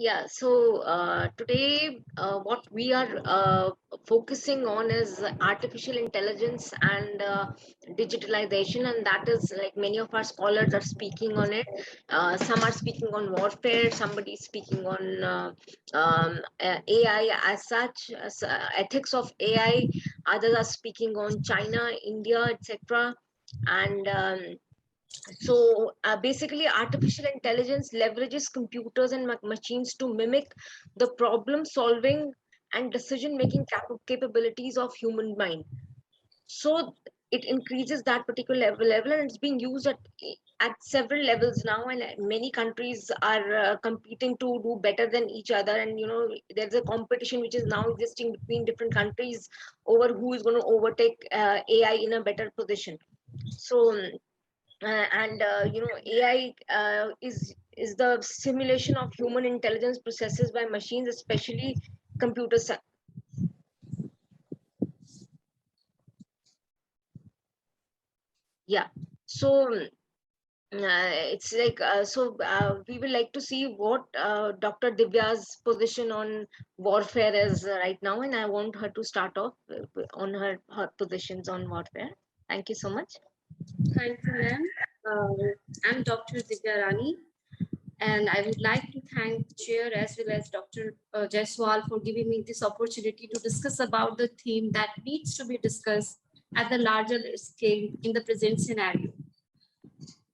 Yeah, so today what we are focusing on is artificial intelligence and digitalization, and that is like many of our scholars are speaking on it. Some are speaking on warfare, somebody is speaking on AI as such, ethics of AI, others are speaking on China, India, etc. And so basically, artificial intelligence leverages computers and machines to mimic the problem solving and decision making capabilities of human mind. So it increases that particular level, and it's being used at several levels now, and many countries are competing to do better than each other. And there's a competition which is now existing between different countries over who is going to overtake AI in a better position. So and AI is the simulation of human intelligence processes by machines, especially computer science. Yeah. So it's like we would like to see what Dr. Divya's position on warfare is right now, and I want her to start off on her positions on warfare. Thank you so much. Thank you, ma'am. I'm Dr. Divya Rani, and I would like to thank the chair as well as Dr. Jaiswal for giving me this opportunity to discuss about the theme that needs to be discussed at the larger scale in the present scenario.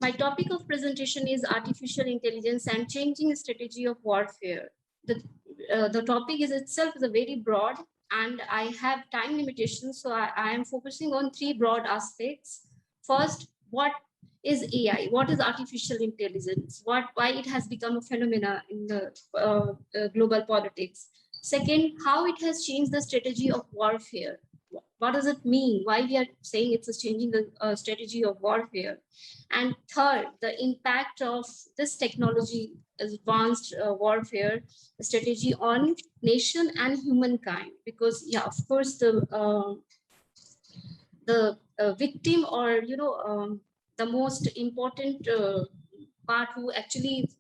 My topic of presentation is artificial intelligence and changing strategy of warfare. The topic is itself is a very broad, and I have time limitations, so I am focusing on three broad aspects. First, what is AI? What is artificial intelligence? Why it has become a phenomena in the global politics? Second, how it has changed the strategy of warfare. What does it mean? Why we are saying it's a changing the strategy of warfare? And third, the impact of this technology, advanced warfare strategy on nation and humankind. Because yeah, of course, the victim, or the most important part who actually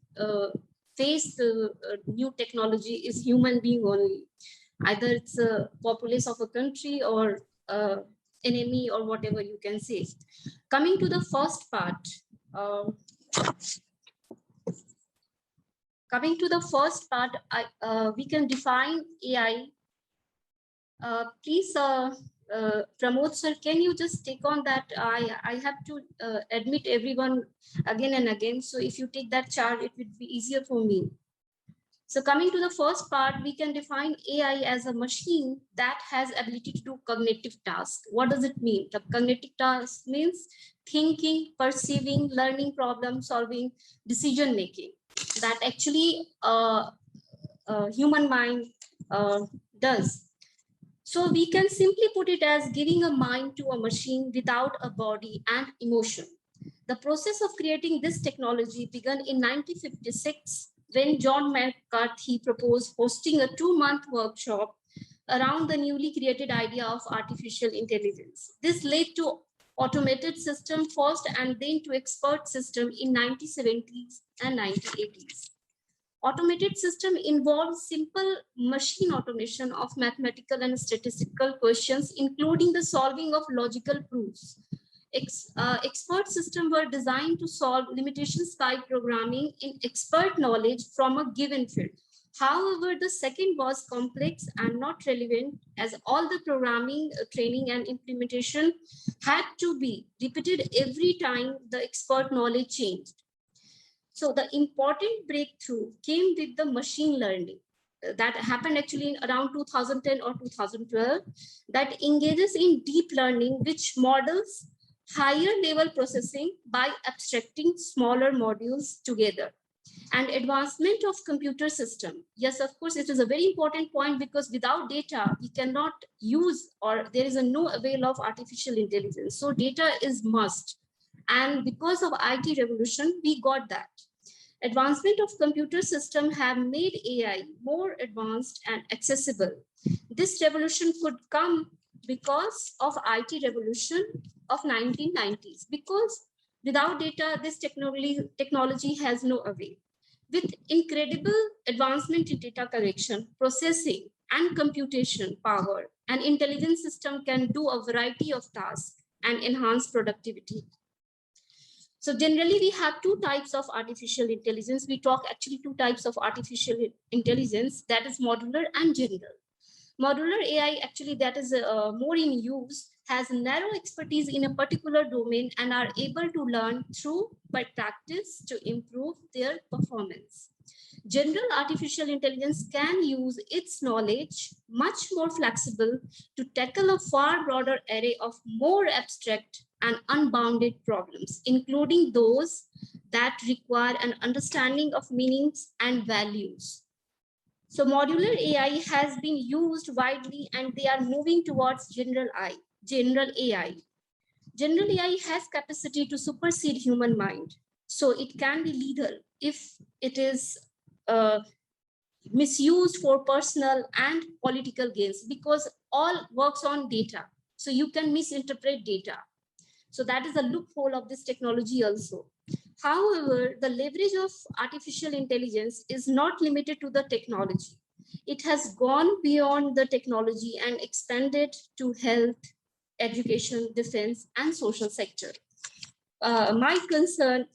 face the new technology is human being only. Either it's a populace of a country or enemy or whatever you can say. Coming to the first part, we can define AI. Please, Pramod sir, can you just take on that? I have to admit everyone again and again. So if you take that chart, it would be easier for me. So coming to the first part, we can define AI as a machine that has ability to do cognitive tasks. What does it mean? The cognitive task means thinking, perceiving, learning, problem solving, decision making. That actually human mind does. So we can simply put it as giving a mind to a machine without a body and emotion. The process of creating this technology began in 1956 when John McCarthy proposed hosting a 2-month workshop around the newly created idea of artificial intelligence. This led to automated system first and then to expert system in 1970s and 1980s. Automated system involves simple machine automation of mathematical and statistical questions, including the solving of logical proofs. Expert systems were designed to solve limitations by programming in expert knowledge from a given field. However, the second was complex and not relevant, as all the programming, training, and implementation had to be repeated every time the expert knowledge changed. So the important breakthrough came with the machine learning that happened actually in around 2010 or 2012, that engages in deep learning, which models higher level processing by abstracting smaller modules together. And advancement of computer system. Yes, of course, it is a very important point, because without data, we cannot use, or there is no avail of artificial intelligence. So data is must. And because of IT revolution, we got that. Advancement of computer system have made AI more advanced and accessible. This revolution could come because of IT revolution of 1990s, because without data, this technology has no avail. With incredible advancement in data collection, processing, and computation power, an intelligence system can do a variety of tasks and enhance productivity. So generally, we have two types of artificial intelligence. We talk actually two types of artificial intelligence, that is modular and general. Modular AI, actually, that is more in use, has narrow expertise in a particular domain and are able to learn through by practice to improve their performance. General artificial intelligence can use its knowledge much more flexible to tackle a far broader array of more abstract and unbounded problems, including those that require an understanding of meanings and values. So modular AI has been used widely and they are moving towards general AI. General AI has capacity to supersede human mind. So it can be lethal if it is misused for personal and political gains, because all works on data. So you can misinterpret data. So that is a loophole of this technology also. However, the leverage of artificial intelligence is not limited to the technology. It has gone beyond the technology and expanded to health, education, defense, and social sector. My concern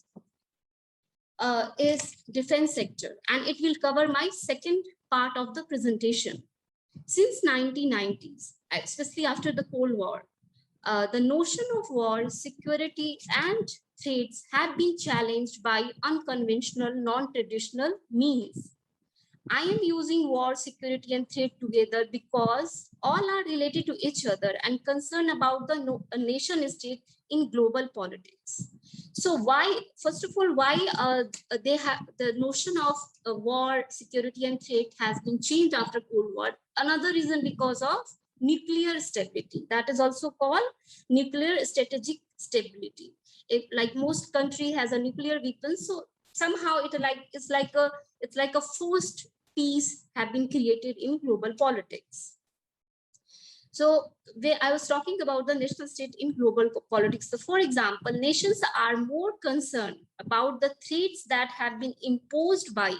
is defense sector, and it will cover my second part of the presentation. Since 1990s, especially after the Cold War, the notion of war, security, and threats have been challenged by unconventional, non-traditional means. I am using war, security, and threat together because all are related to each other and concerned about the nation state in global politics. So why, first of all, why they have the notion of war, security, and threat has been changed after Cold War? Another reason because of nuclear stability. That is also called nuclear strategic stability. If like most country has a nuclear weapon, so somehow it's like a forced peace have been created in global politics. So I was talking about the national state in global politics. So for example, nations are more concerned about the threats that have been imposed by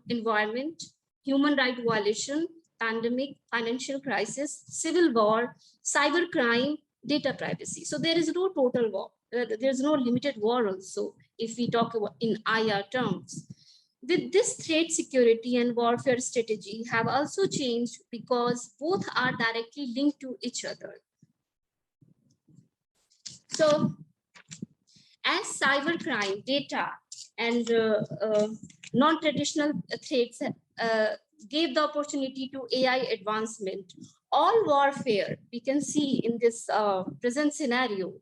environment, human rights violation, pandemic, financial crisis, civil war, cyber crime, data privacy. So there is no total war. There's no limited war also, if we talk about in IR terms. With this, threat security and warfare strategy have also changed because both are directly linked to each other. So as cybercrime, data, and non-traditional threats gave the opportunity to AI advancement, all warfare we can see in this present scenario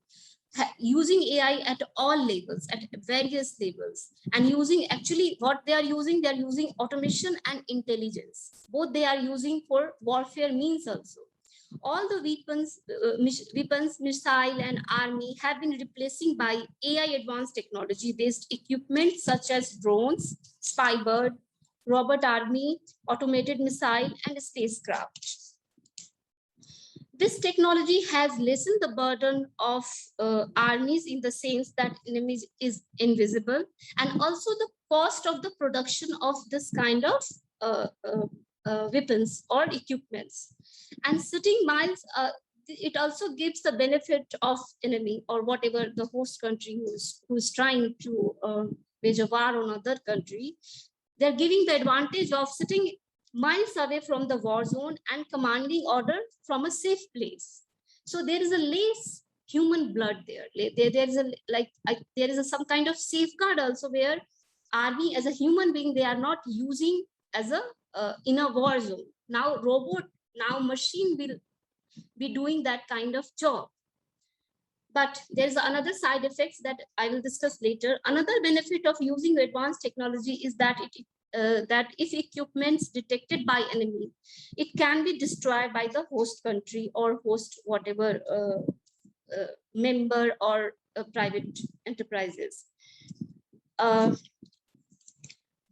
using AI at all levels, at various levels, and using actually what they are using automation and intelligence. Both they are using for warfare means also. All the weapons, missile and army have been replacing by AI advanced technology based equipment such as drones, spybird, robot army, automated missile, and spacecraft. This technology has lessened the burden of armies in the sense that enemy is invisible, and also the cost of the production of this kind of weapons or equipments. And sitting miles, it also gives the benefit of enemy or whatever the host country who's trying to wage a war on other country. They're giving the advantage of sitting miles away from the war zone and commanding order from a safe place. So there is a less human blood there. There is a some kind of safeguard also, where army as a human being, they are not using as a in a war zone. Now machine will be doing that kind of job. But there's another side effects that I will discuss later. Another benefit of using advanced technology is that that if equipments detected by enemy, it can be destroyed by the host country or host whatever member or private enterprises.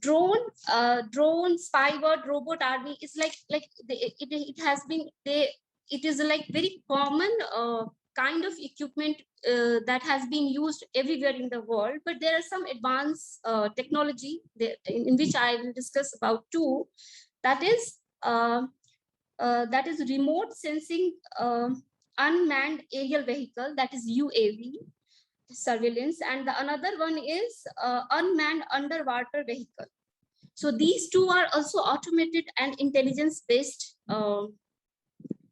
Drone, spybird, robot army is it has been it is like very common kind of equipment that has been used everywhere in the world, but there are some advanced technology there, in which I will discuss about two. That is remote sensing unmanned aerial vehicle, that is UAV surveillance, and the another one is unmanned underwater vehicle. So these two are also automated and intelligence based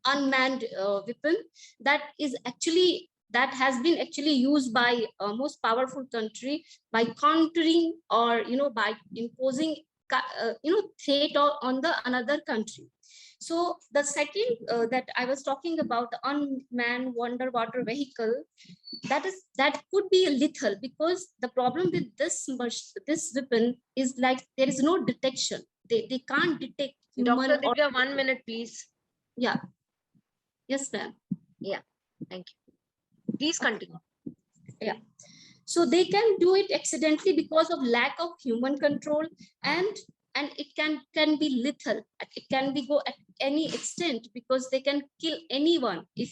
unmanned weapon that is actually that has been actually used by most powerful country by countering or by imposing threat on the another country. So the second that I was talking about, the unmanned underwater vehicle, that could be lethal, because the problem with this weapon is like there is no detection. They can't detect human. Dr. Divya, 1 minute, please. Yeah. Yes, ma'am. Yeah, thank you. Please continue. Yeah. So they can do it accidentally because of lack of human control, and it can be lethal. It can be go at any extent, because they can kill anyone if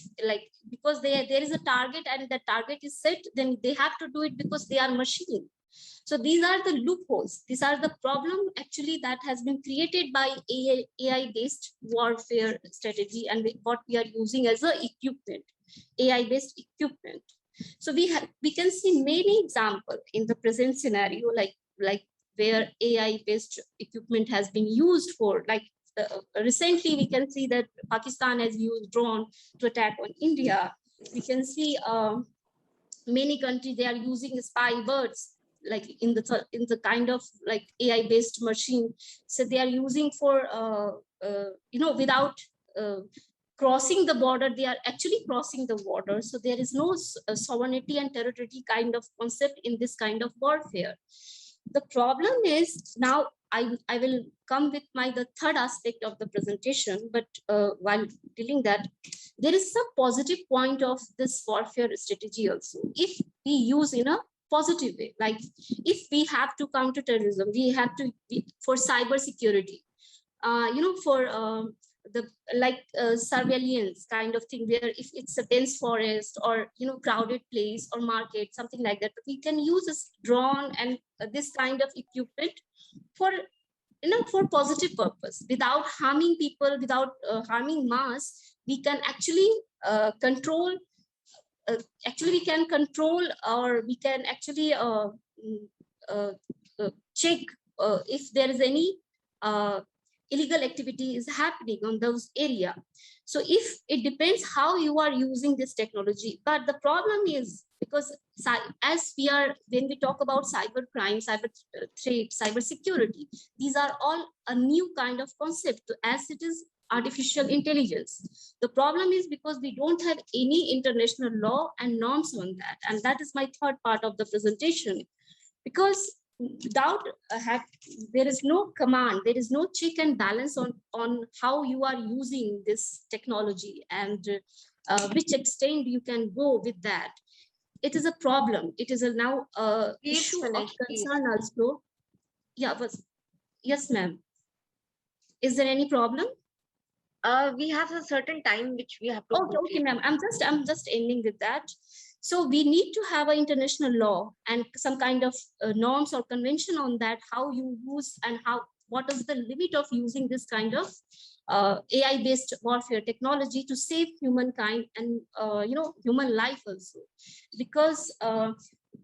because there is a target and the target is set, then they have to do it because they are machine. So these are the loopholes. These are the problem actually that has been created by AI based warfare strategy, and what we are using as a equipment, AI based equipment. So we can see many examples in the present scenario, like where AI based equipment has been used for, recently we can see that Pakistan has used drone to attack on India. We can see many countries, they are using spy birds, like in the kind of like AI based machine. So they are using for without crossing the border, they are actually crossing the border. So there is no sovereignty and territory kind of concept in this kind of warfare. The problem is now I will come with the third aspect of the presentation, but while dealing that, there is some positive point of this warfare strategy also. If we use in a positive way, like if we have to counter terrorism, we have to for cyber security, for the surveillance kind of thing, where if it's a dense forest or crowded place or market, something like that, we can use this drone and this kind of equipment for for positive purpose, without harming people, without harming mass. We can actually control we can control, or we can actually check if there is any illegal activity is happening on those area. So if it depends how you are using this technology. But the problem is, because as when we talk about cyber crime, cyber threat, cyber security, these are all a new kind of concept as it is artificial intelligence. The problem is because we don't have any international law and norms on that. And that is my third part of the presentation. Because without there is no command, there is no check and balance on how you are using this technology, and which extent you can go with that. It is a problem. It is a now issue of concern also. Yeah, but yes, ma'am. Is there any problem? We have a certain time which we have to. Okay, ma'am. I'm just ending with that. So we need to have an international law and some kind of norms or convention on that, how you use and what is the limit of using this kind of AI-based warfare technology to save humankind and human life also. Because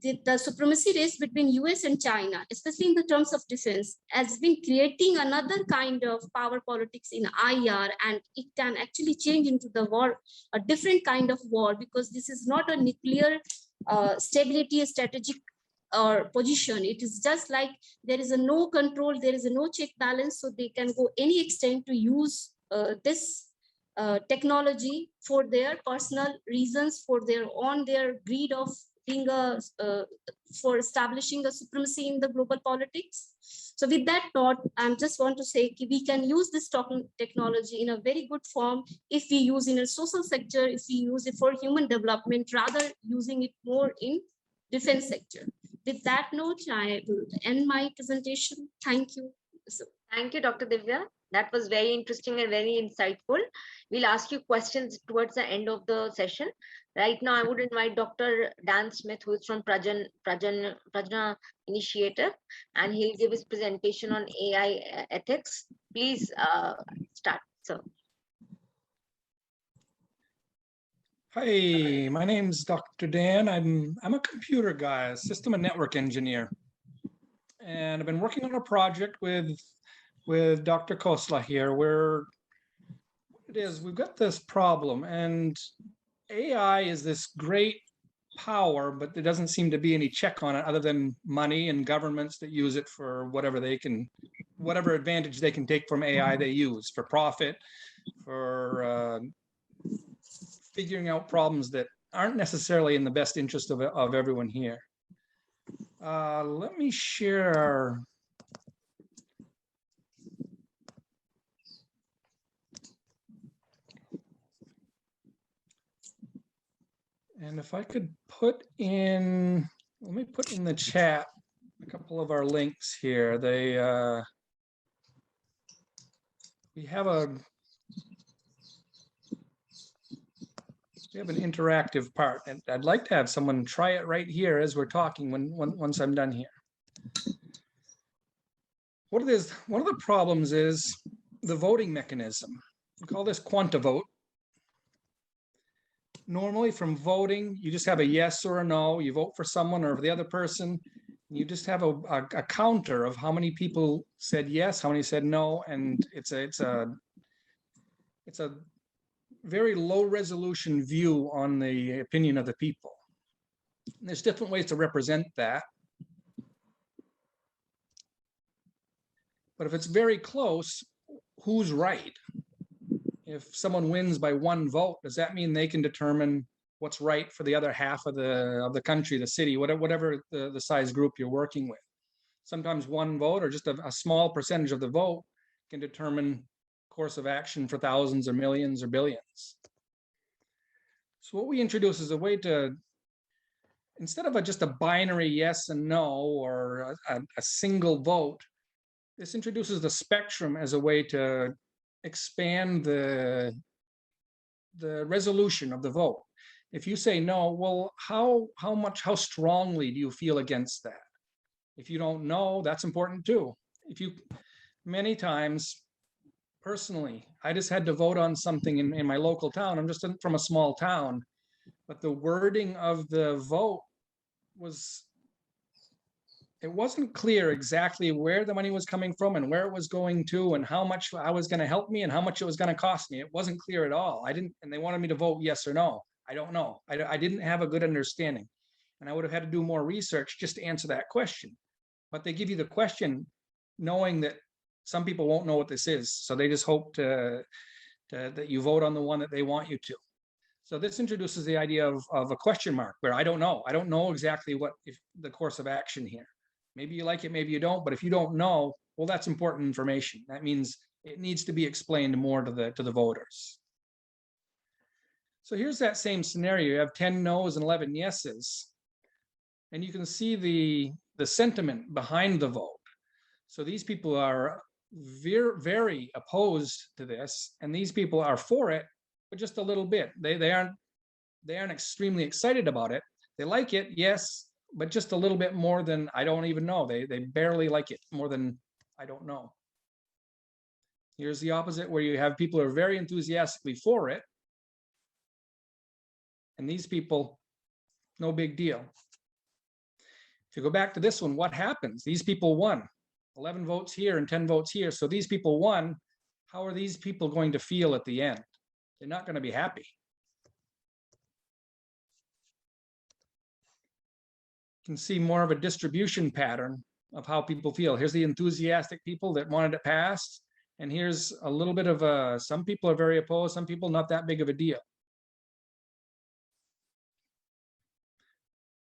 the supremacy race between US and China, especially in the terms of defense, has been creating another kind of power politics in IR, and it can actually change into the war, a different kind of war, because this is not a nuclear stability strategic or position. It is just like there is a no control, there is a no check balance, so they can go any extent to use this technology for their personal reasons, for their greed of being for establishing a supremacy in the global politics. So with that thought, I just want to say we can use this technology in a very good form if we use in a social sector, if we use it for human development, rather using it more in defense sector. With that note, I will end my presentation. Thank you. Thank you, Dr. Divya. That was very interesting and very insightful. We'll ask you questions towards the end of the session. Right now, I would invite Dr. Dan Smith, who is from Prajna Initiative, and he'll give his presentation on AI ethics. Please start, sir. Hi, my name's Dr. Dan. I'm a computer guy, a system and network engineer. And I've been working on a project with Dr. Khosla here where it is we've got this problem, and AI is this great power, but there doesn't seem to be any check on it other than money and governments that use it for whatever advantage they can take from AI they use for profit, for figuring out problems that aren't necessarily in the best interest of everyone here. Let me share. And if I could let me put in the chat a couple of our links here. We have an interactive part, and I'd like to have someone try it right here as we're talking once I'm done here. What it is, one of the problems is the voting mechanism. We call this quantavote. Normally from voting, you just have a yes or a no. You vote for someone or for the other person. You just have a counter of how many people said yes, how many said no, and it's a very low resolution view on the opinion of the people. And there's different ways to represent that. But if it's very close, who's right? If someone wins by one vote, does that mean they can determine what's right for the other half of the country, the city, whatever the size group you're working with? Sometimes one vote or just a small percentage of the vote can determine course of action for thousands or millions or billions. So what we introduce is a way to, instead of just a binary yes and no or a single vote, this introduces the spectrum as a way to expand the resolution of the vote. If you say no, well, how strongly do you feel against that? If you don't know, that's important too. Many times, personally, I just had to vote on something in my local town. I'm just from a small town, but the wording of the vote it wasn't clear exactly where the money was coming from and where it was going to and how much I was going to help me and how much it was going to cost me. It wasn't clear at all. And they wanted me to vote yes or no. I don't know. I didn't have a good understanding, and I would have had to do more research just to answer that question. But they give you the question knowing that some people won't know what this is, so they just hope that you vote on the one that they want you to. So this introduces the idea of a question mark, where I don't know. I don't know exactly if the course of action here. Maybe you like it, maybe you don't. But if you don't know, well, that's important information. That means it needs to be explained more to the voters. So here's that same scenario. You have 10 no's and 11 yeses, and you can see the sentiment behind the vote. So these people are very opposed to this, and these people are for it, but just a little bit. They aren't extremely excited about it. They like it, yes, but just a little bit more than I don't even know. They barely like it more than I don't know. Here's the opposite, where you have people who are very enthusiastically for it, and these people, no big deal. If you go back to this one, what happens? These people won. 11 votes here and 10 votes here. So these people won. How are these people going to feel at the end? They're not going to be happy. You can see more of a distribution pattern of how people feel. Here's the enthusiastic people that wanted it passed. And here's a little bit of some people are very opposed, some people not that big of a deal.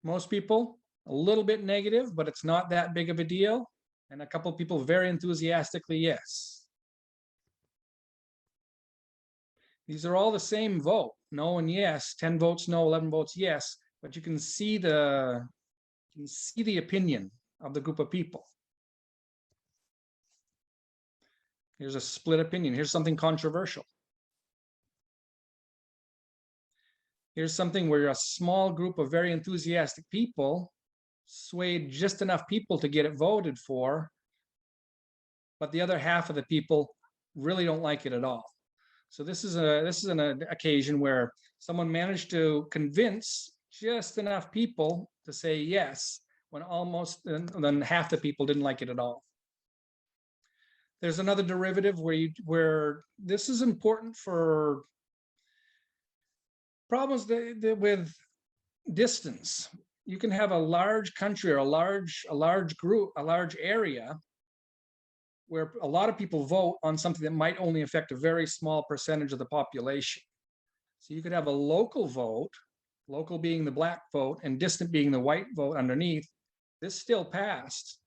Most people a little bit negative, but it's not that big of a deal. And a couple of people very enthusiastically yes. These are all the same vote, no and yes, 10 votes no, 11 votes yes, but you can see the opinion of the group of people. Here's a split opinion. Here's something controversial. Here's something where a small group of very enthusiastic people swayed just enough people to get it voted for, but the other half of the people really don't like it at all. So this is an occasion where someone managed to convince just enough people to say yes, when almost then half the people didn't like it at all. There's another derivative where this is important for problems with distance. You can have a large country or a large group, a large area where a lot of people vote on something that might only affect a very small percentage of the population. So you could have a local vote, local being the black vote and distant being the white vote underneath. This still passed.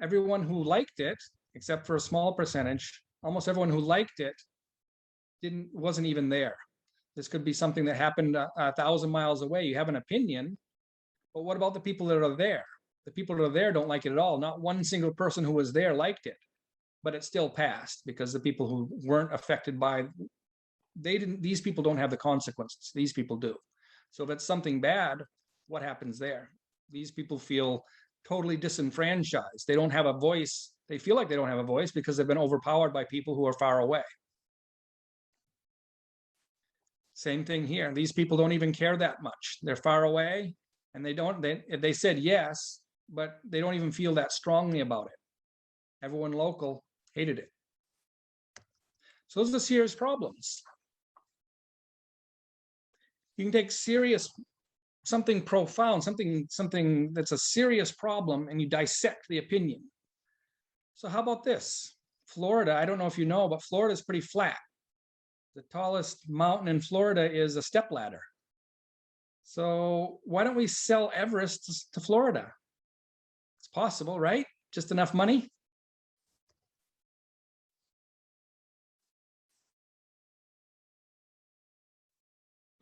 Everyone who liked it, except for a small percentage, almost everyone who liked it wasn't even there. This could be something that happened 1,000 miles away. You have an opinion, but what about the people that are there? The people that are there don't like it at all. Not one single person who was there liked it, but it still passed because the people who weren't affected by, these people don't have the consequences. These people do. So if it's something bad, what happens there? These people feel totally disenfranchised. They don't have a voice. They feel like they don't have a voice because they've been overpowered by people who are far away. Same thing here. These people don't even care that much. They're far away and they said yes, but they don't even feel that strongly about it. Everyone local hated it. So those are the serious problems. You can take something profound, something that's a serious problem, and you dissect the opinion. So how about this? Florida, I don't know if you know, but Florida is pretty flat. The tallest mountain in Florida is a stepladder. So why don't we sell Everest to Florida? It's possible, right? Just enough money.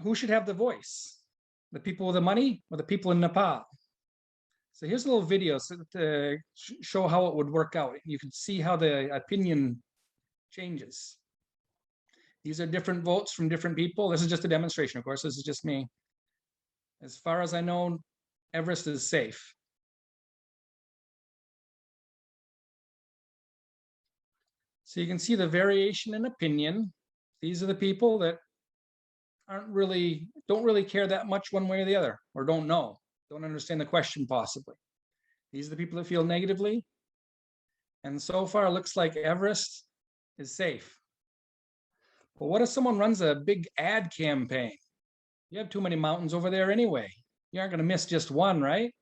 Who should have the voice? The people with the money or the people in Nepal? So here's a little video to show how it would work out. You can see how the opinion changes. These are different votes from different people. This is just a demonstration, of course. This is just me. As far as I know, Everest is safe. So you can see the variation in opinion. These are the people that don't really care that much one way or the other, or don't understand the question possibly. These are the people that feel negatively. And so far, it looks like Everest is safe. But what if someone runs a big ad campaign? You have too many mountains over there anyway. You aren't going to miss just one, right?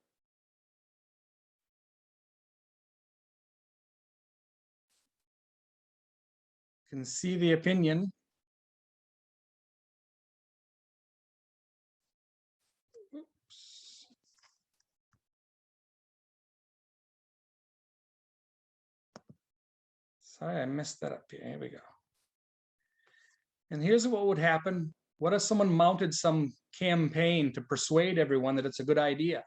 You can see the opinion. Oops. Sorry, I messed that up here. Here we go. And here's what would happen. What if someone mounted some campaign to persuade everyone that it's a good idea?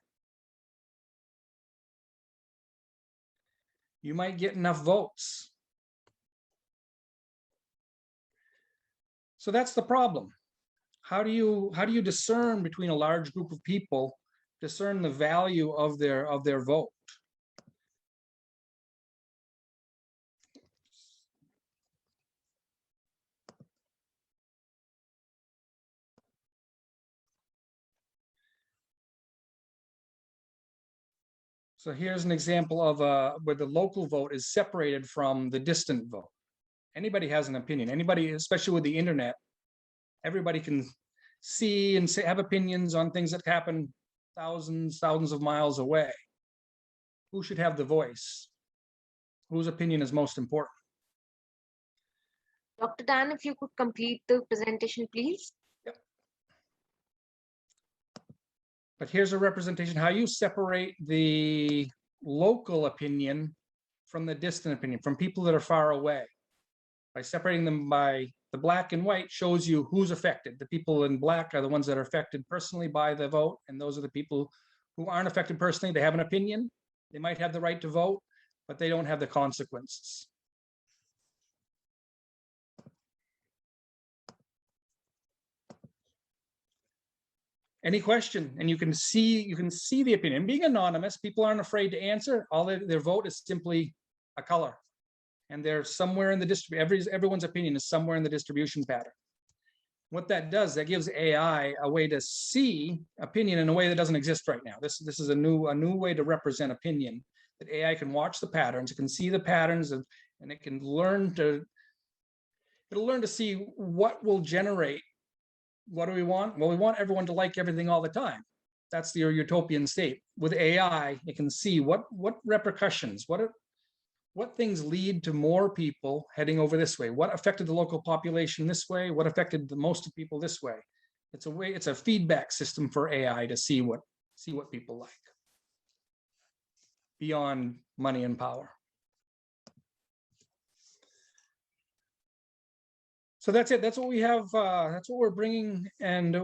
You might get enough votes. So that's the problem. How do you discern between a large group of people, discern the value of their vote? So here's an example of where the local vote is separated from the distant vote. Anybody has an opinion. Anybody, especially with the internet, everybody can see and have opinions on things that happen thousands of miles away. Who should have the voice? Whose opinion is most important? Dr. Dan, if you could complete the presentation, please. Yep. But here's a representation, how you separate the local opinion from the distant opinion, from people that are far away. By separating them by the black and white shows you who's affected. The people in black are the ones that are affected personally by the vote, and those are the people who aren't affected personally. They have an opinion. They might have the right to vote, but they don't have the consequences. any question, and you can see the opinion. Being anonymous, people aren't afraid to answer. All their vote is simply a color, and they're somewhere in the everyone's opinion is somewhere in the distribution pattern. What that does, that gives AI a way to see opinion in a way that doesn't exist right now. This is a new way to represent opinion, that AI can watch the patterns, it can see the patterns, and it can it'll learn to see what will generate. What do we want? Well, we want everyone to like everything all the time. That's the utopian state. With AI, it can see what repercussions, what things lead to more people heading over this way? What affected the local population this way? What affected the most of people this way? It's a feedback system for AI to see what people like beyond money and power. So that's it. That's what we have. That's what we're bringing, and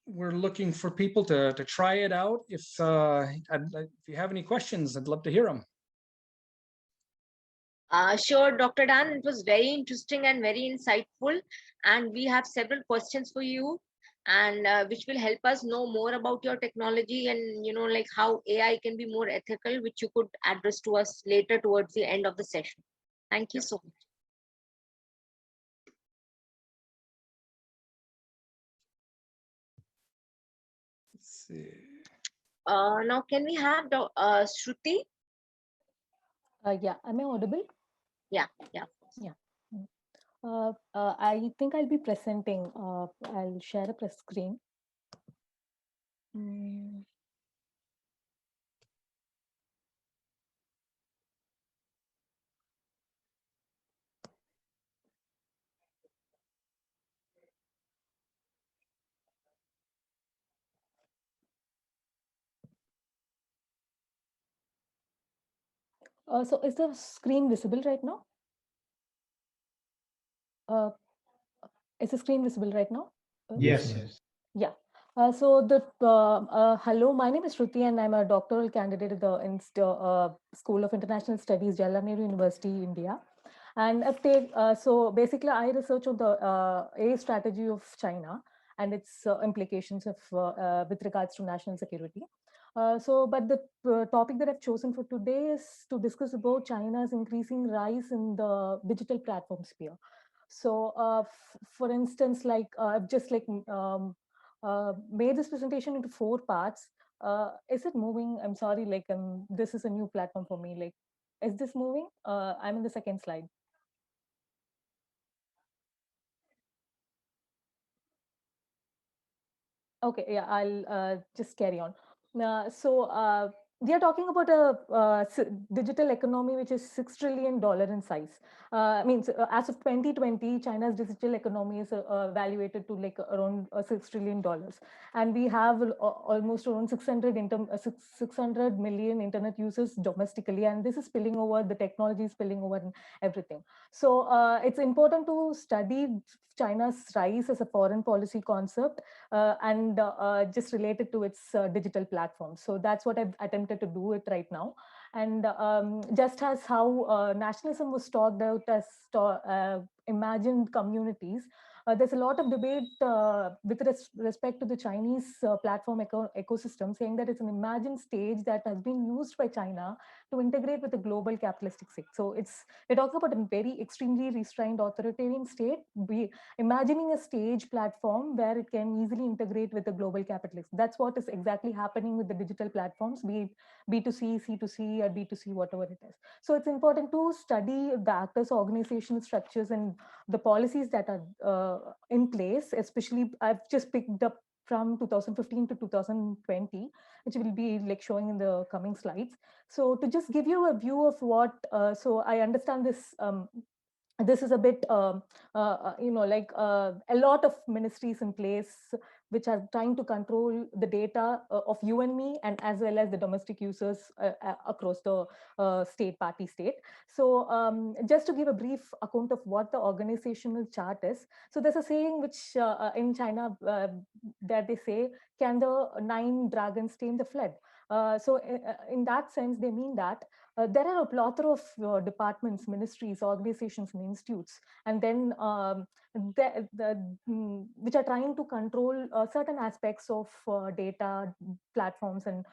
we're looking for people to try it out. If you have any questions, I'd love to hear them. Sure, Dr. Dan, it was very interesting and very insightful. And we have several questions for you, and which will help us know more about your technology and, like how AI can be more ethical, which you could address to us later towards the end of the session. Thank you so much. Let's see. Now, can we have Shruti? Yeah, am I audible? Yeah. I think I'll be presenting. I'll share a press screen. So is the screen visible right now? Is the screen visible right now? Yes. Yeah. So hello, my name is Sruthi, and I'm a doctoral candidate at the School of International Studies, Jawaharlal Nehru University, India. And so basically, I research on the AI strategy of China and its implications with regards to national security. But the topic that I've chosen for today is to discuss about China's increasing rise in the digital platform sphere. So, for instance, I've just made this presentation into 4 parts. Is it moving? I'm sorry, this is a new platform for me. Is this moving? I'm in the second slide. Okay, yeah, I'll just carry on. We are talking about a digital economy which is $6 trillion in size. As of 2020, China's digital economy is valuated to around $6 trillion. And we have almost around 600 million internet users domestically. And this is spilling over, the technology is spilling over and everything. So it's important to study China's rise as a foreign policy concept and just related to its digital platform. So that's what I've attempted to do it right now. And just as how nationalism was talked out as imagined communities, there's a lot of debate with respect to the Chinese platform ecosystem, saying that it's an imagined stage that has been used by China to integrate with the global capitalistic state. So we're talking about a very extremely restrained authoritarian state, imagining a stage platform where it can easily integrate with the global capitalism. That's what is exactly happening with the digital platforms, be it B2C, C2C, or B2C, whatever it is. So it's important to study the actors' organizational structures and the policies that are in place, especially I've just picked up from 2015 to 2020, which will be showing in the coming slides. So to just give you a view of what, so I understand this, this is a bit, a lot of ministries in place which are trying to control the data of you and me, and as well as the domestic users across the party state. So just to give a brief account of what the organizational chart is. So there's a saying which in China that they say, can the 9 dragons tame the flood? So in that sense, they mean that there are a plethora of departments, ministries, organizations, and institutes, and then which are trying to control certain aspects of data platforms and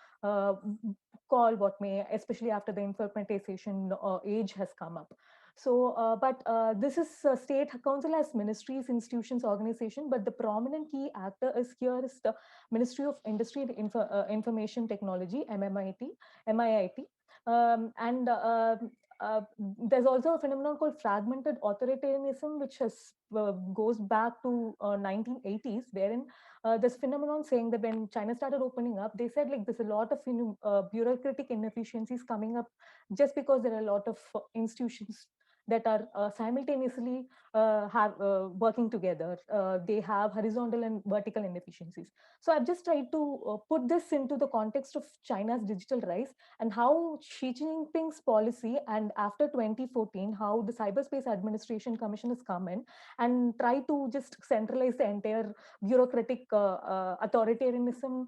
call what may, especially after the informatization age has come up. So, but this is state council as ministries, institutions, organization, but the prominent key actor is here is the Ministry of Industry and Information Technology, MIIT. And there's also a phenomenon called fragmented authoritarianism, which has goes back to 1980s, wherein this phenomenon saying that when China started opening up, they said like there's a lot of bureaucratic inefficiencies coming up just because there are a lot of institutions that are simultaneously working together. They have horizontal and vertical inefficiencies. So I've just tried to put this into the context of China's digital rise and how Xi Jinping's policy, and after 2014, how the Cyberspace Administration Commission has come in and tried to just centralize the entire bureaucratic authoritarianism,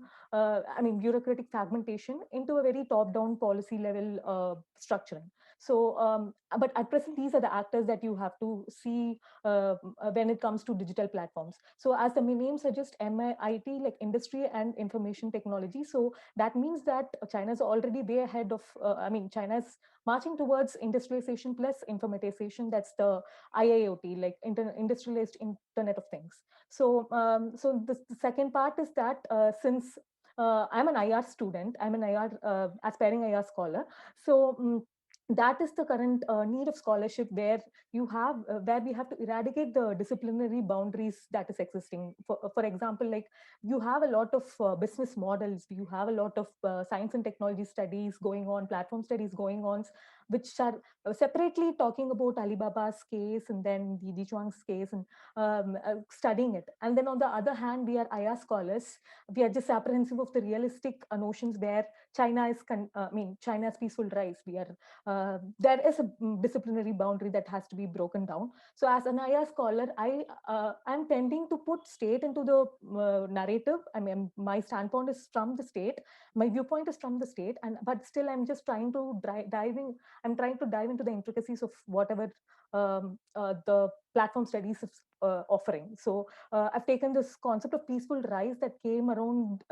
bureaucratic fragmentation into a very top-down policy level structuring. So, but at present, these are the actors that you have to see when it comes to digital platforms. So as the name suggests, MIT, like industry and information technology. So that means that China is already way ahead of, China's marching towards industrialization plus informatization. That's the IIoT, like industrialized Internet of Things. So, the second part is that since I'm an IR student, I'm an IR aspiring IR scholar. So that is the current need of scholarship where you have where we have to eradicate the disciplinary boundaries that is existing. For example, like you have a lot of business models, you have a lot of science and technology studies going on, platform studies going on, which are separately talking about Alibaba's case and then the Chuang's case and studying it. And then on the other hand, we are IR scholars. We are just apprehensive of the realistic notions where China is, China's peaceful rise. We are there is a disciplinary boundary that has to be broken down. So as an IR scholar, I'm tending to put state into the narrative. I mean, my standpoint is from the state, my viewpoint is from the state, and but still I'm just trying to I'm trying to dive into the intricacies of whatever the platform studies is offering. So I've taken this concept of peaceful rise that came around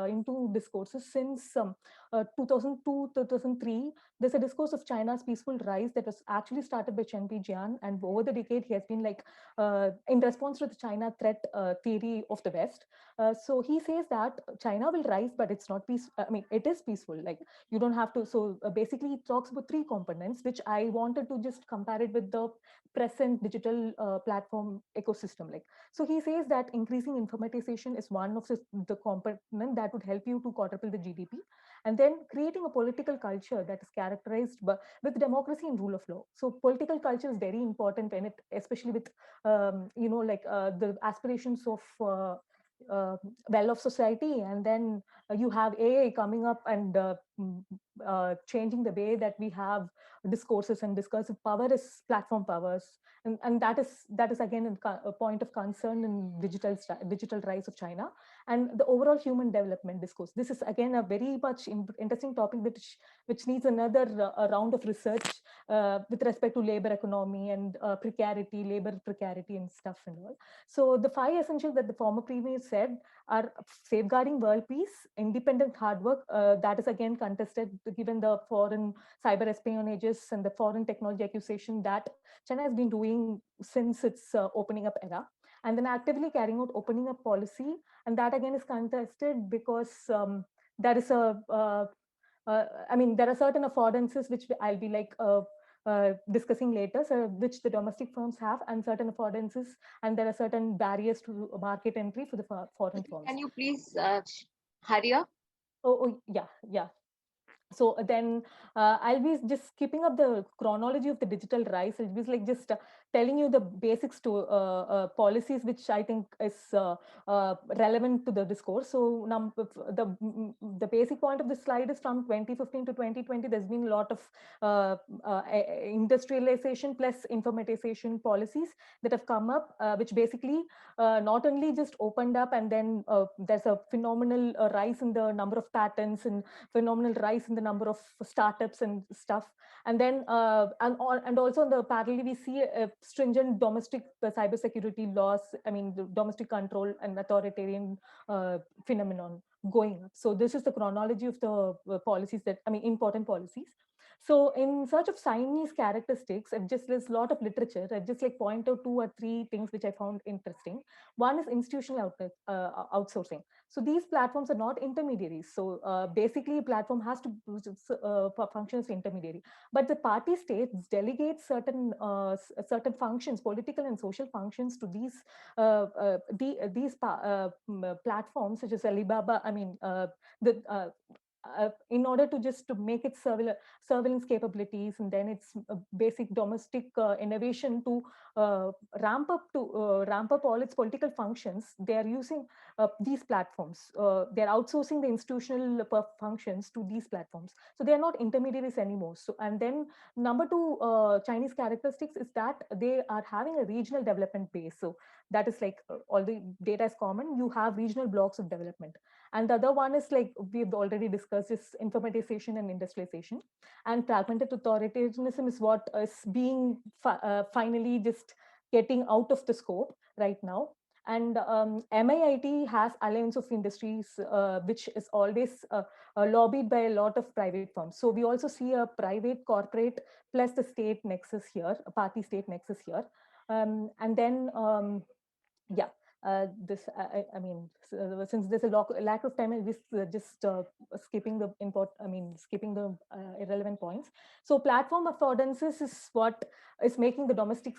into discourses since 2002, 2003. There's a discourse of China's peaceful rise that was actually started by Chen Bijian, and over the decade he has been like in response to the China threat theory of the West. So he says that China will rise, but it's not peaceful. It is peaceful. Like you don't have to. So basically, it talks about three components, which I wanted to just compare it with the present digital platform ecosystem. Like so, he says that increasing informatization is one of the component that would help you to quadruple the GDP, and then creating a political culture that is characterized with democracy and rule of law. So political culture is very important, and especially with the aspirations of well-off society, and then you have AI coming up and changing the way that we have discourses, and discursive power is platform powers, and that is again a point of concern in digital rise of China and the overall human development discourse. This is again a very much interesting topic which needs another round of research with respect to labor economy and labor precarity and stuff and all. So the 5 essentials that the former premier said are safeguarding world peace, independent hard work, that is again contested given the foreign cyber espionages and the foreign technology accusation that China has been doing since its opening up era, and then actively carrying out opening up policy, and that again is contested because there is there are certain affordances which I'll be like discussing later, so which the domestic firms have, and certain affordances, and there are certain barriers to market entry for the foreign firms. Can you please hurry up? Oh yeah. So then I'll be just skipping up the chronology of the digital rise. I'll be like just telling you the basics to policies, which I think is relevant to the discourse. So the basic point of the slide is from 2015 to 2020. There's been a lot of industrialization plus informatization policies that have come up, which basically not only just opened up, and then there's a phenomenal rise in the number of patents and phenomenal rise in the number of startups and stuff. And then and also on the parallel, we see a stringent domestic cybersecurity laws. I mean, the domestic control and authoritarian phenomenon going up. So this is the chronology of the policies that, I mean, important policies. So in search of Chinese characteristics, there's a lot of literature. I've just like point out 2 or 3 things which I found interesting. One is institutional outsourcing. So these platforms are not intermediaries. So basically, a platform has to function as intermediary. But the party states delegate certain functions, political and social functions, to these platforms, such as Alibaba. I mean, in order to just to make its surveillance capabilities, and then its basic domestic innovation to ramp up all its political functions, they are using these platforms. They're outsourcing the institutional functions to these platforms. So they are not intermediaries anymore. So, and then number two, Chinese characteristics is that they are having a regional development base. So that is like all the data is common. You have regional blocks of development. And the other one is, like we've already discussed, is informatization and industrialization. And fragmented authoritarianism is what is being finally just getting out of the scope right now. And MIIT has Alliance of Industries, which is always lobbied by a lot of private firms. So we also see a private corporate plus the state nexus here, a party state nexus here. And then, yeah. I mean, since there's a lack of time, I'll just skipping the skipping the irrelevant points. So platform affordances is what is making the domestic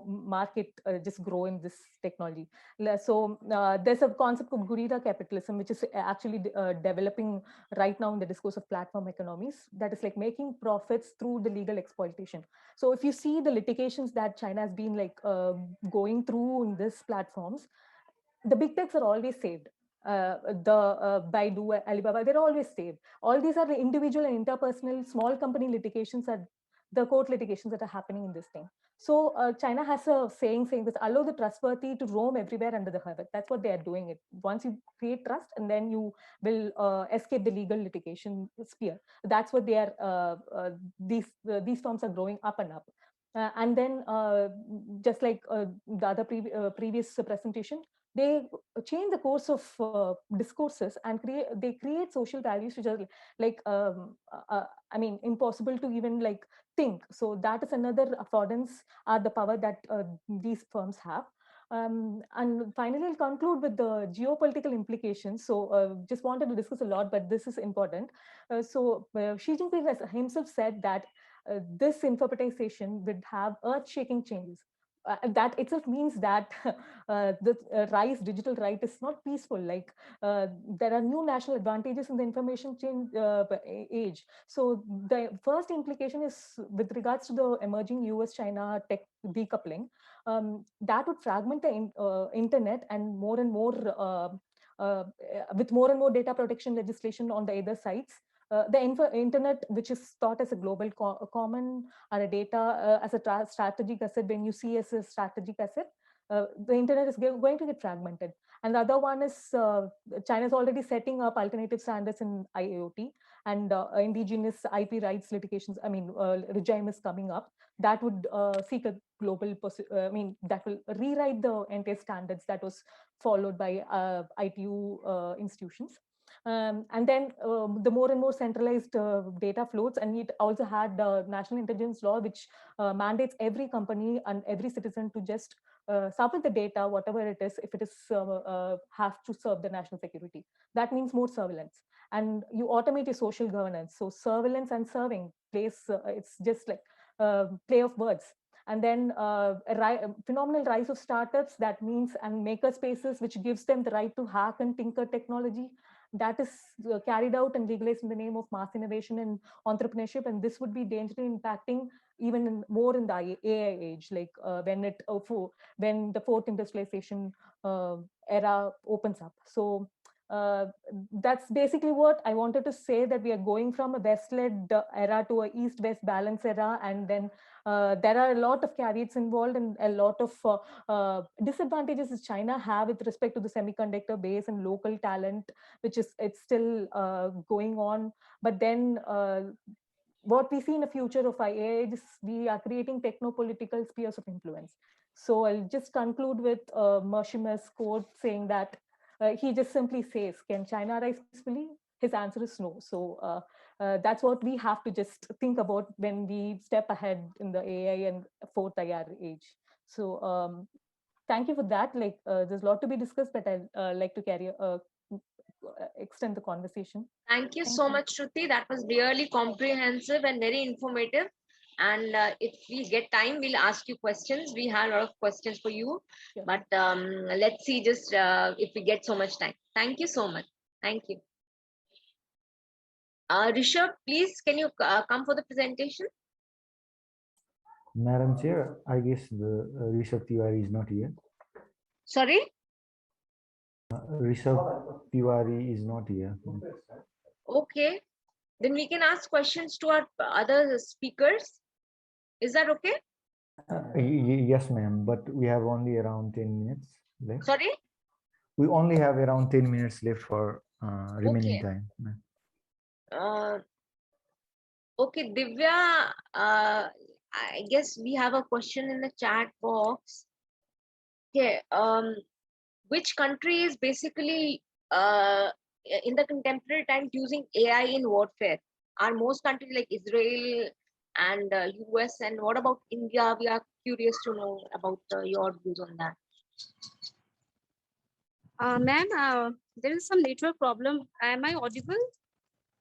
market just grow in this technology. So there's a concept of guerrilla capitalism, which is actually developing right now in the discourse of platform economies. That is like making profits through the legal exploitation. So if you see the litigations that China has been like going through in these platforms, the big techs are always saved. The Baidu, Alibaba, they're always saved. All these are the individual and interpersonal small company litigations, are the court litigations that are happening in this thing. So China has a saying this: allow the trustworthy to roam everywhere under the heaven. That's what they are doing. It once you create trust, and then you will escape the legal litigation sphere. That's what they are. These firms are growing up and up. And then, just like the other previous presentation, they change the course of discourses and they create social values which are like I mean, impossible to even like think. So that is another affordance, the power that these firms have. And finally, I'll conclude with the geopolitical implications. So just wanted to discuss a lot, but this is important. Xi Jinping has himself said that this informatization would have earth-shaking changes. That itself means that the digital right is not peaceful. Like there are new national advantages in the information change age. So the first implication is with regards to the emerging US-China tech decoupling. That would fragment the internet, and with more and more data protection legislation on the other sides. The internet, which is thought as a global common, or a data as a strategic asset, when you see as a strategic asset, the internet is going to get fragmented. And the other one is China is already setting up alternative standards in IoT, and indigenous IP rights litigations. I mean, regime is coming up that would seek a global. That will rewrite the entire standards that was followed by ITU institutions. And then the more and more centralized data flows, and it also had the national intelligence law, which mandates every company and every citizen to just submit the data, whatever it is, if it is have to serve the national security. That means more surveillance, and you automate your social governance. So surveillance and serving it's just like play of words. And then phenomenal rise of startups, that means, and maker spaces, which gives them the right to hack and tinker technology, that is carried out and legalized in the name of mass innovation and entrepreneurship. And this would be dangerously impacting even more in the AI age, like when the fourth industrialization era opens up. So that's basically what I wanted to say, that we are going from a West-led era to a East-West balance era. And then there are a lot of caveats involved and a lot of disadvantages that China have with respect to the semiconductor base and local talent, which is it's still going on. But then what we see in the future of AI is we are creating techno-political spheres of influence. So I'll just conclude with Marshima's quote saying that he just simply says, can China rise peacefully? His answer is no. So that's what we have to just think about when we step ahead in the AI and fourth IR age. So thank you for that. Like there's a lot to be discussed, but I'd like to extend the conversation. Thank you so much, Shruti. That was really comprehensive and very informative. And if we get time, we'll ask you questions. We have a lot of questions for you. Sure. But let's see just if we get so much time. Thank you so much. Thank you. Rishabh, please, can you come for the presentation? Madam Chair, I guess the Rishabh Tiwari is not here. Sorry? Rishabh Tiwari is not here. Okay. Then we can ask questions to our other speakers. Is that okay? Yes, ma'am, but we have only around 10 minutes left. Sorry? We only have around 10 minutes left for remaining time. Okay, Divya, I guess we have a question in the chat box. Okay, which country is basically in the contemporary times using AI in warfare? Are most countries like Israel and US, and what about India? We are curious to know about your views on that. Ma'am, there is some network problem. Am I audible?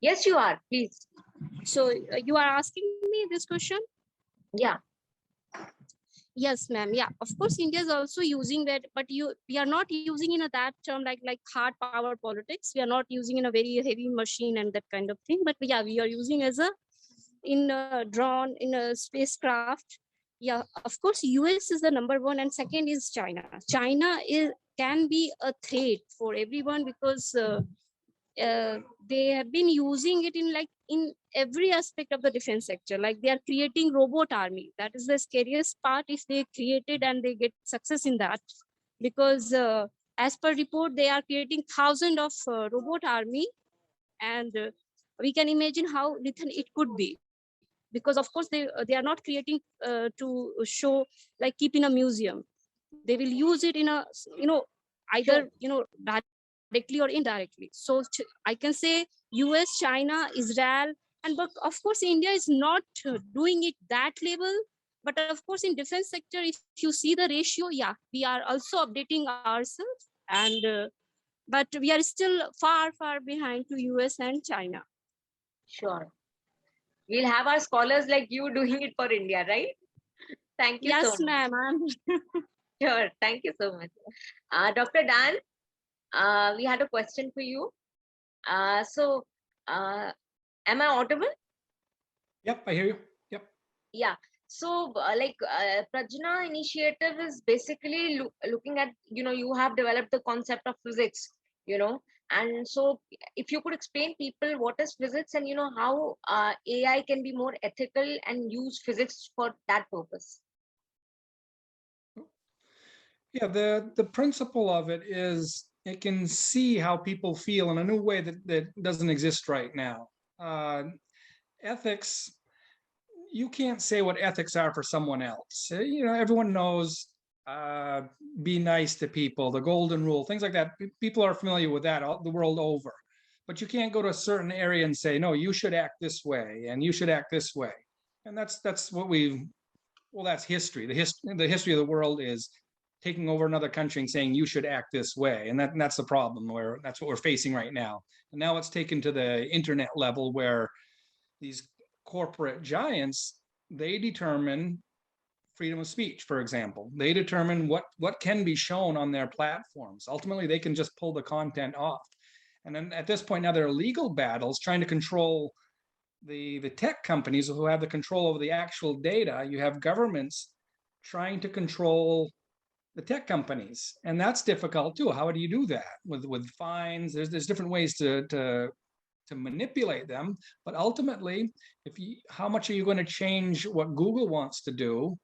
Yes, you are, please. So you are asking me this question? Yeah. Yes, ma'am. Yeah, of course, India is also using that, but we are not using in that term like hard power politics. We are not using in a very heavy machine and that kind of thing. But yeah, we are using as in a drone, in a spacecraft. Yeah, of course, US is the number one, and second is China. China can be a threat for everyone because they have been using it in every aspect of the defense sector. Like they are creating robot army. That is the scariest part if they created and they get success in that, because as per report, they are creating thousands of robot army, and we can imagine how little it could be. Because of course they are not creating to show, like keep in a museum. They will use it in a either directly or indirectly. So I can say US, China, Israel, and but of course India is not doing it that level. But of course in defense sector, if you see the ratio, yeah, we are also updating ourselves, and but we are still far behind to US and China. Sure. We'll have our scholars like you doing it for India, right? Thank you so much. Yes, ma'am. Sure. Thank you so much. Dr. Dan, we had a question for you. So, am I audible? Yep, I hear you. Yep. Yeah. So, Prajna initiative is basically looking at, you have developed the concept of physics, and so if you could explain people what is physics and, how AI can be more ethical and use physics for that purpose. Yeah, the principle of it is it can see how people feel in a new way that doesn't exist right now. Ethics, you can't say what ethics are for someone else. Everyone knows be nice to people, the golden rule, things like that. People are familiar with that the world over. But you can't go to a certain area and say, no, you should act this way and you should act this way. And that's what that's history. The history of the world is taking over another country and saying you should act this way, and that's the problem. Where that's what we're facing right now. And now it's taken to the internet level where these corporate giants, they determine freedom of speech, for example. They determine what can be shown on their platforms. Ultimately, they can just pull the content off. And then at this point now, there are legal battles trying to control the tech companies who have the control over the actual data. You have governments trying to control the tech companies, and that's difficult too. How do you do that with fines? There's different ways to manipulate them, but ultimately, how much are you going to change what Google wants to do?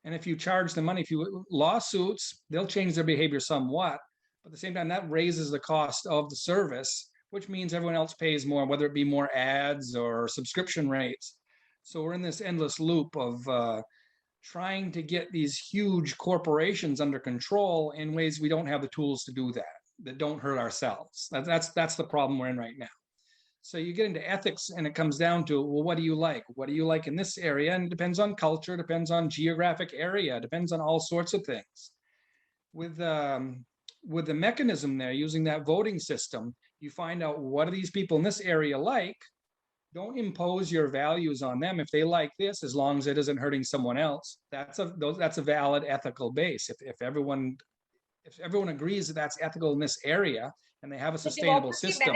And if you charge them money, if you lawsuits, they'll change their behavior somewhat, but at the same time, that raises the cost of the service, which means everyone else pays more, whether it be more ads or subscription rates. So we're in this endless loop of trying to get these huge corporations under control in ways we don't have the tools to do that don't hurt ourselves. That's the problem we're in right now. So you get into ethics and it comes down to, well, what do you like? What do you like in this area? And it depends on culture, depends on geographic area, depends on all sorts of things. With the mechanism there, using that voting system, you find out what do these people in this area like. Don't impose your values on them. If they like this, as long as it isn't hurting someone else, that's a valid ethical base. If everyone agrees that that's ethical in this area, and they have a sustainable system.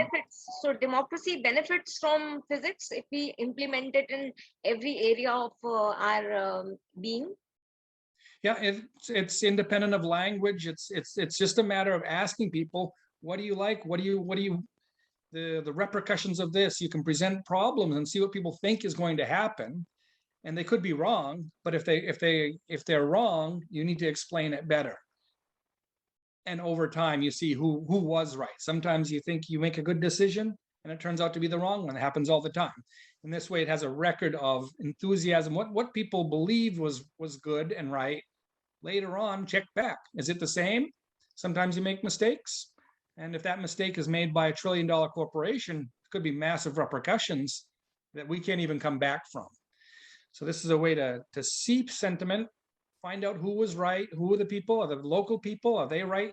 Democracy benefits from physics if we implement it in every area of our being. Yeah, it's independent of language. It's just a matter of asking people, what do you like? What do you the repercussions of this? You can present problems and see what people think is going to happen, and they could be wrong. But if they're wrong, you need to explain it better. And over time, you see who was right. Sometimes you think you make a good decision, and it turns out to be the wrong one. It happens all the time. In this way, it has a record of enthusiasm. What people believed was good and right. Later on, check back. Is it the same? Sometimes you make mistakes. And if that mistake is made by a $1 trillion corporation, it could be massive repercussions that we can't even come back from. So this is a way to seep sentiment, find out who was right, who are the people, are the local people, are they right,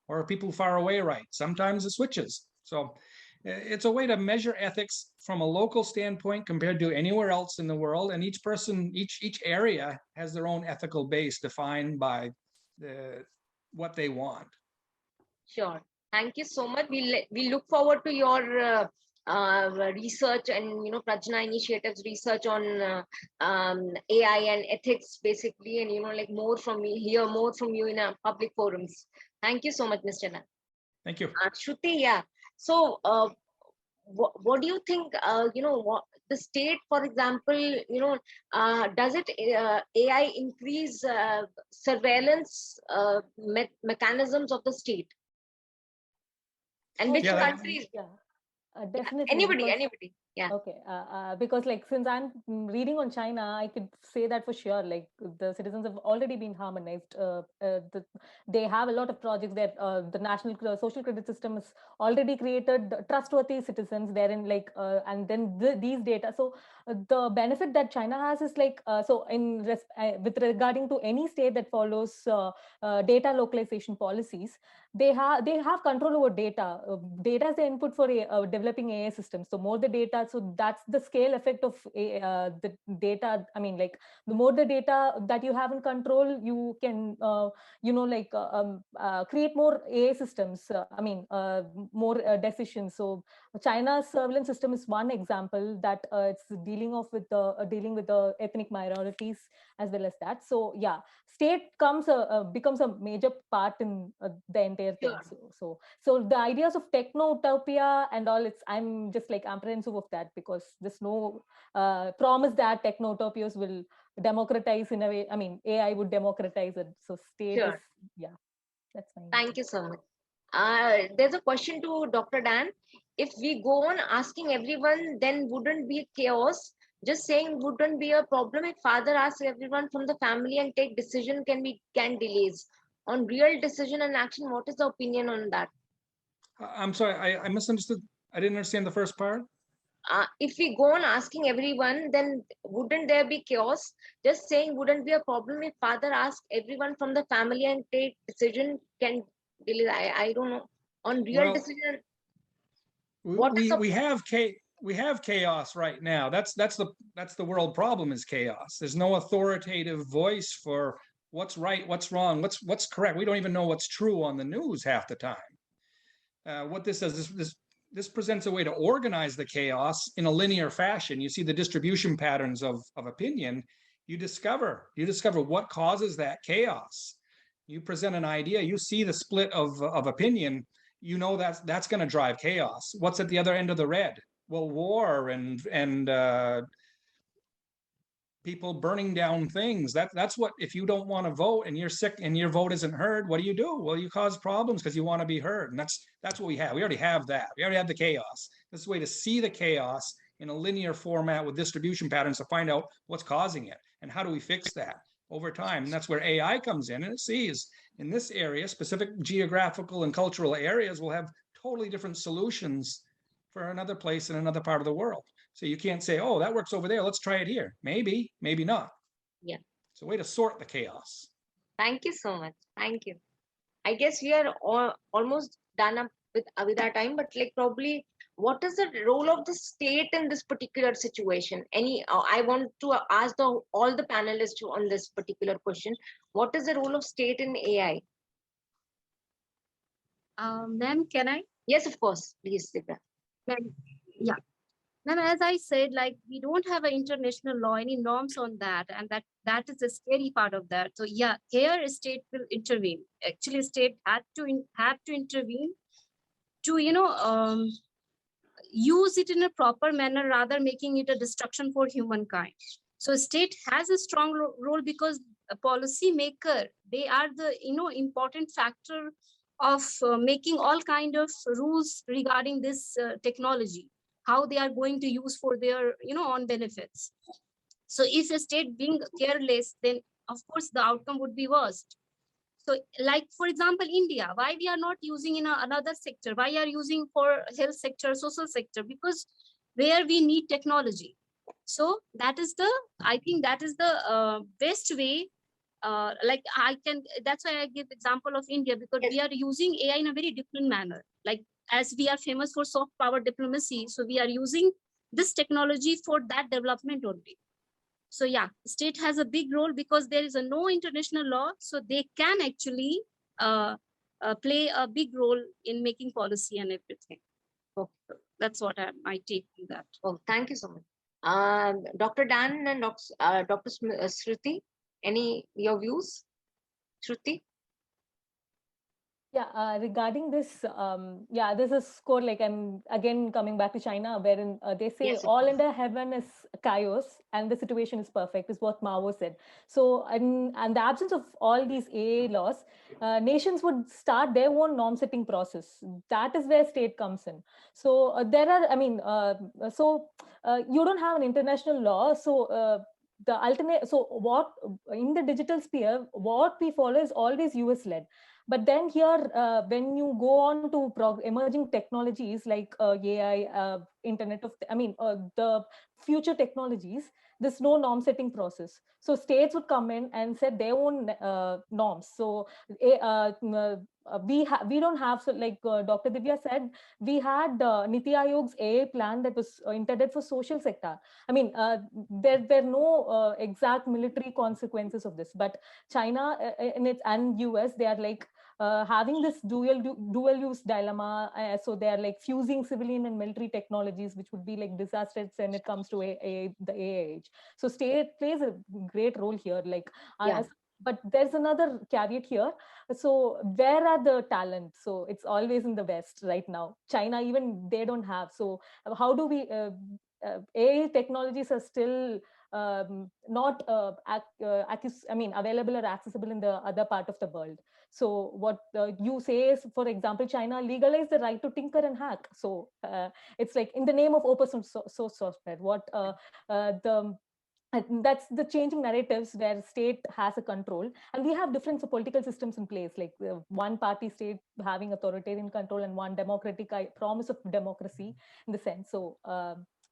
or are people far away right? Sometimes it switches. So it's a way to measure ethics from a local standpoint compared to anywhere else in the world. And each person, each area has their own ethical base defined by what they want. Sure. Thank you so much. We look forward to your research and Prajna Initiative's research on AI and ethics, basically, and like hear more from you in our public forums. Thank you so much, Mr. Na. Thank you. Shruti, yeah. So, what do you think? What the state, for example, does it AI increase surveillance mechanisms of the state? And which countries? Yeah, definitely. Anybody. Yeah. Okay. Because since I'm reading on China, I could say that for sure. The citizens have already been harmonized. They have a lot of projects that the national social credit system has already created trustworthy citizens therein. And then these data. So the benefit that China has is with regarding to any state that follows data localization policies, they have control over data. Data is the input for developing AI systems. So more the data, so that's the scale effect of the data. I mean, the more the data that you have in control, you can create more AI systems. More decisions. So China's surveillance system is one example that it's dealing with the ethnic minorities as well as that. So yeah, state becomes a major part in the entire thing. Sure. So the ideas of techno-utopia and all, I'm just apprehensive of that, because there's no promise that techno-utopias will democratize in a way. I mean, AI would democratize it. So state Sure. is, yeah, that's fine. Thank you so much. There's a question to Dr. Dan. If we go on asking everyone, then wouldn't be chaos. Just saying wouldn't be a problem if father asks everyone from the family and take decision can delays. On real decision and action, what is the opinion on that? I'm sorry, I misunderstood. I didn't understand the first part. If we go on asking everyone, then wouldn't there be chaos? Just saying wouldn't be a problem if father asks everyone from the family and take decision can delay. I don't know. On real decision, we have chaos right now. That's the world problem, is chaos. There's no authoritative voice for what's right, what's wrong, what's correct. We don't even know what's true on the news half the time. What this does, this presents a way to organize the chaos in a linear fashion. You see the distribution patterns of opinion. You discover what causes that chaos. You present an idea, you see the split of opinion, you know that's going to drive chaos. What's at the other end of the red? Well, war and people burning down things. That's what, if you don't want to vote and you're sick and your vote isn't heard, what do? Well, you cause problems because you want to be heard. And that's what we have. We already have that. We already have the chaos. This is a way to see the chaos in a linear format with distribution patterns to find out what's causing it and how do we fix that over time. And that's where AI comes in, and it sees in this area, specific geographical and cultural areas will have totally different solutions for another place in another part of the world. So you can't say, oh, that works over there, let's try it here. Maybe, maybe not. Yeah. It's a way to sort the chaos. Thank you so much. Thank you. I guess we are almost done up with our time, but like probably what is the role of the state in this particular situation? I want to ask all the panelists on this particular question. What is the role of state in AI? Ma'am, can I? Yes, of course. Please, Divya. Ma'am, yeah. Ma'am, as I said, like we don't have an international law, any norms on that, and that is the scary part of that. So yeah, here state will intervene. Actually, state have to intervene to use it in a proper manner, rather making it a destruction for humankind. So state has a strong role because a policy maker, they are the important factor of making all kind of rules regarding this technology, how they are going to use for their own benefits. So if a state being careless, then of course the outcome would be worst. So like, for example, India, why we are not using in another sector? Why are using for health sector, social sector? Because where we need technology. So that is I think that is the best way. That's why I give example of India, because we are using AI in a very different manner. Like, as we are famous for soft power diplomacy, so we are using this technology for that development only. So yeah, state has a big role because there is no international law, so they can actually play a big role in making policy and everything. So that's what my take on that. Oh, thank you so much. Dr. Dan and Dr. Shruti, your views? Shruti? Yeah, regarding this, yeah, this is score, like I'm again coming back to China, wherein they say Yes, all under heaven is chaos and the situation is perfect, is what Mao said. So, and the absence of all these AA laws, nations would start their own norm setting process. That is where state comes in. So there are, I mean, you don't have an international law. So the alternate, so what in the digital sphere, what we follow is always US led. But then here, when you go on to emerging technologies like AI, Internet of, the future technologies, there's no norm setting process. So states would come in and set their own norms. So we don't have, so like Dr. Divya said, we had Niti Ayog's AI plan that was intended for social sector. I mean, there were no exact military consequences of this, but China and US, they are like having this dual use dilemma. So they are like fusing civilian and military technologies, which would be like disastrous when it comes to the AI age. So state plays a great role here. Like, but there's another caveat here. So where are the talents? So it's always in the West right now. China, even they don't have. So how do we? AI technologies are still not available or accessible in the other part of the world. So what you say is, for example, China legalized the right to tinker and hack. So it's like in the name of open source software. That's the changing narratives where state has a control, and we have different political systems in place, like one party state having authoritarian control and one democratic promise of democracy in the sense. So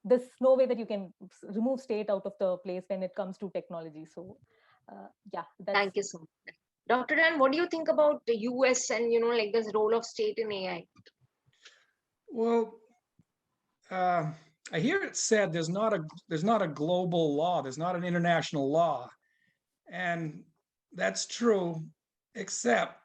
there's no way that you can remove state out of the place when it comes to technology. So yeah, thank you so much. Dr. Dan, what do you think about the US and like this role of state in AI? Well, I hear it said there's not a global law, there's not an international law, and that's true, except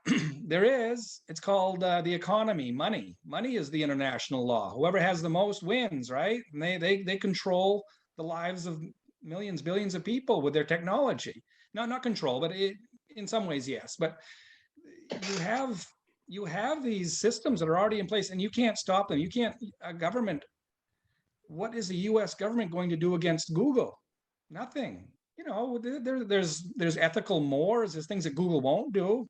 there is. It's called the economy. Money is the international law. Whoever has the most wins, right? And they control the lives of millions, billions of people with their technology. Not control, but in some ways, yes. But you have these systems that are already in place, and you can't stop them. You can't. A government. What is the U.S. government going to do against Google? Nothing. You know, there's ethical mores. There's things that Google won't do.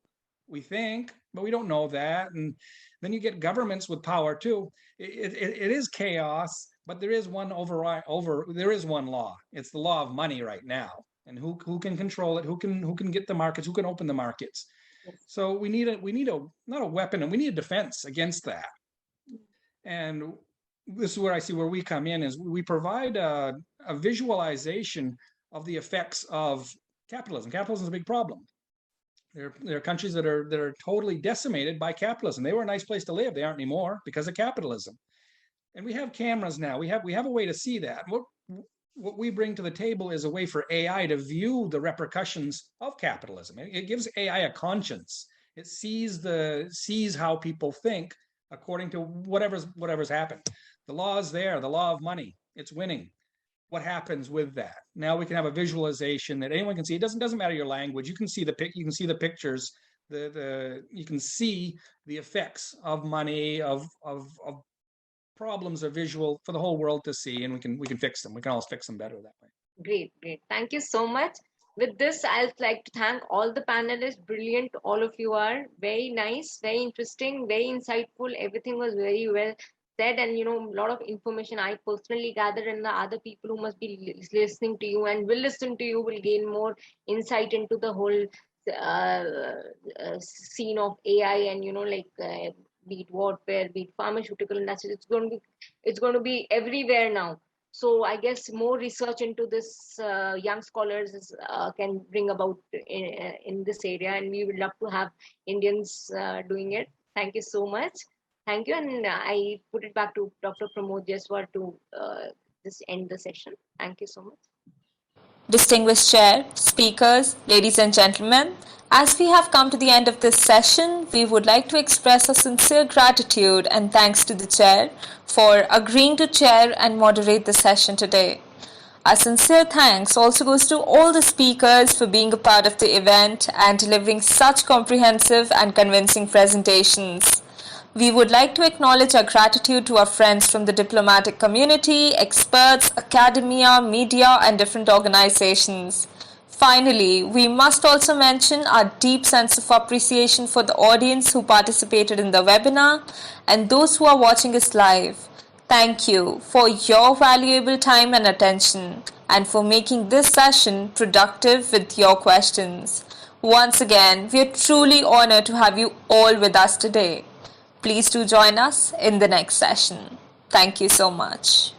We think, but we don't know that. And then you get governments with power too. It is chaos, but there is one there is one law. It's the law of money right now, and who can control it? Who can get the markets? Who can open the markets? So we need a not a weapon, and we need a defense against that. And this is where I see where we come in, is we provide a visualization of the effects of capitalism. Capitalism is a big problem. There are countries that are totally decimated by capitalism. They were a nice place to live. They aren't anymore because of capitalism. And we have cameras now. We have a way to see that. What we bring to the table is a way for AI to view the repercussions of capitalism. It gives AI a conscience. It sees how people think according to whatever's happened. The law is there, the law of money. It's winning. What happens with that? Now we can have a visualization that anyone can see. It doesn't matter your language. You can see the pictures. You can see the effects of money, of problems are visual for the whole world to see, and we can fix them. We can always fix them better that way. Great. Thank you so much. With this, I'd like to thank all the panelists. Brilliant, all of you are. Very nice, very interesting, very insightful. Everything was very well said, and a lot of information I personally gathered, and the other people who must be listening to you and will listen to you will gain more insight into the whole scene of AI, and be it warfare, be it pharmaceutical industry. It's going to be everywhere now. So I guess more research into this young scholars can bring about in this area, and we would love to have Indians doing it. Thank you so much. Thank you, and I put it back to Dr. Pramod Jaiswal to just end the session. Thank you so much. Distinguished Chair, speakers, ladies and gentlemen, as we have come to the end of this session, we would like to express a sincere gratitude and thanks to the Chair for agreeing to chair and moderate the session today. Our sincere thanks also goes to all the speakers for being a part of the event and delivering such comprehensive and convincing presentations. We would like to acknowledge our gratitude to our friends from the diplomatic community, experts, academia, media, and different organizations. Finally, we must also mention our deep sense of appreciation for the audience who participated in the webinar and those who are watching us live. Thank you for your valuable time and attention, and for making this session productive with your questions. Once again, we are truly honored to have you all with us today. Please do join us in the next session. Thank you so much.